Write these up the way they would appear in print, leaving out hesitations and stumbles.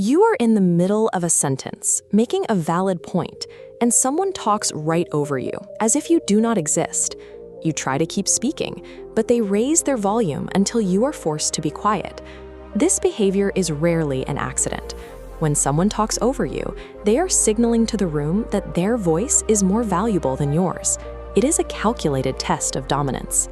You are in the middle of a sentence, making a valid point, and someone talks right over you, as if you do not exist. You try to keep speaking, but they raise their volume until you are forced to be quiet. This behavior is rarely an accident. When someone talks over you, they are signaling to the room that their voice is more valuable than yours. It is a calculated test of dominance.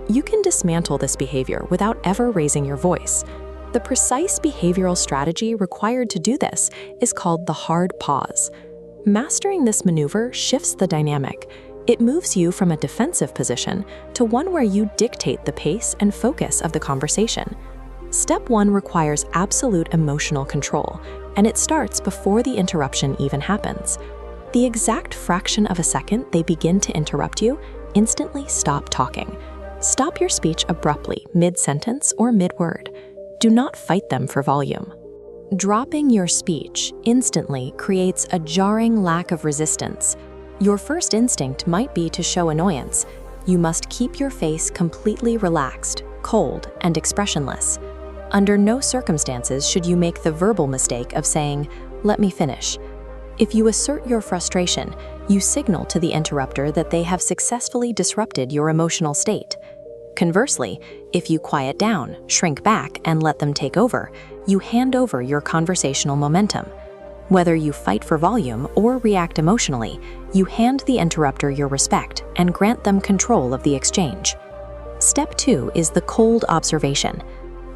You can dismantle this behavior without ever raising your voice. The precise behavioral strategy required to do this is called the hard pause. Mastering this maneuver shifts the dynamic. It moves you from a defensive position to one where you dictate the pace and focus of the conversation. Step 1 requires absolute emotional control, and it starts before the interruption even happens. The exact fraction of a second they begin to interrupt you, instantly stop talking. Stop your speech abruptly, mid-sentence or mid-word. Do not fight them for volume. Dropping your speech instantly creates a jarring lack of resistance. Your first instinct might be to show annoyance. You must keep your face completely relaxed, cold, and expressionless. Under no circumstances should you make the verbal mistake of saying, "Let me finish." If you assert your frustration, you signal to the interrupter that they have successfully disrupted your emotional state. Conversely, if you quiet down, shrink back, and let them take over, you hand over your conversational momentum. Whether you fight for volume or react emotionally, you hand the interrupter your respect and grant them control of the exchange. Step 2 is the cold observation.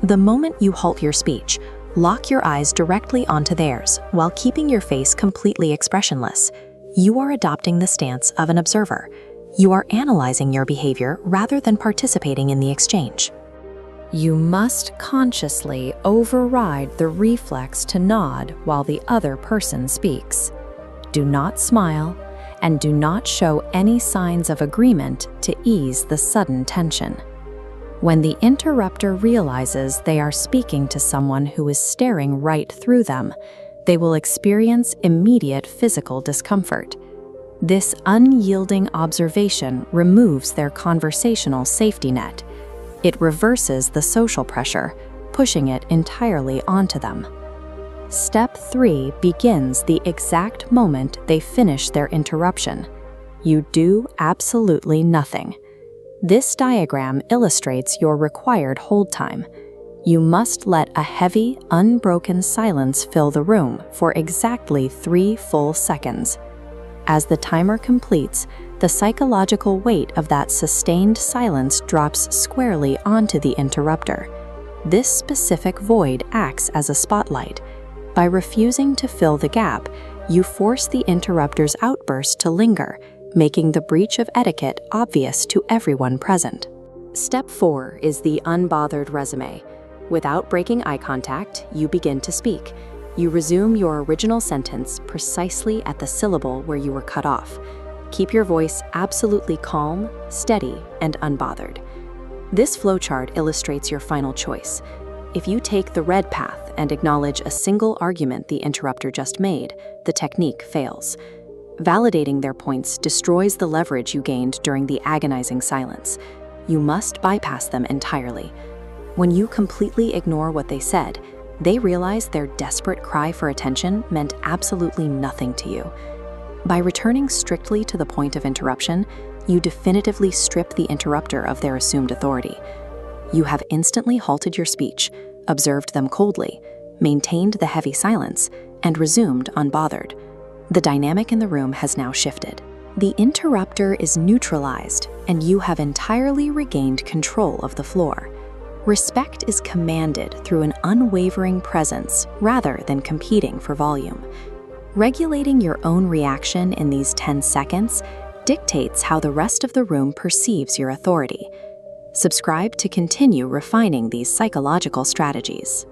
The moment you halt your speech, lock your eyes directly onto theirs while keeping your face completely expressionless. You are adopting the stance of an observer. You are analyzing your behavior rather than participating in the exchange. You must consciously override the reflex to nod while the other person speaks. Do not smile, and do not show any signs of agreement to ease the sudden tension. When the interrupter realizes they are speaking to someone who is staring right through them, they will experience immediate physical discomfort. This unyielding observation removes their conversational safety net. It reverses the social pressure, pushing it entirely onto them. Step 3 begins the exact moment they finish their interruption. You do absolutely nothing. This diagram illustrates your required hold time. You must let a heavy, unbroken silence fill the room for exactly 3 full seconds. As the timer completes, the psychological weight of that sustained silence drops squarely onto the interrupter. This specific void acts as a spotlight. By refusing to fill the gap, you force the interrupter's outburst to linger, making the breach of etiquette obvious to everyone present. Step 4 is the unbothered resume. Without breaking eye contact, you begin to speak. You resume your original sentence precisely at the syllable where you were cut off. Keep your voice absolutely calm, steady, and unbothered. This flowchart illustrates your final choice. If you take the red path and acknowledge a single argument the interrupter just made, the technique fails. Validating their points destroys the leverage you gained during the agonizing silence. You must bypass them entirely. When you completely ignore what they said, they realize their desperate cry for attention meant absolutely nothing to you. By returning strictly to the point of interruption, you definitively strip the interrupter of their assumed authority. You have instantly halted your speech, observed them coldly, maintained the heavy silence, and resumed unbothered. The dynamic in the room has now shifted. The interrupter is neutralized, and you have entirely regained control of the floor. Respect is commanded through an unwavering presence rather than competing for volume. Regulating your own reaction in these 10 seconds dictates how the rest of the room perceives your authority. Subscribe to continue refining these psychological strategies.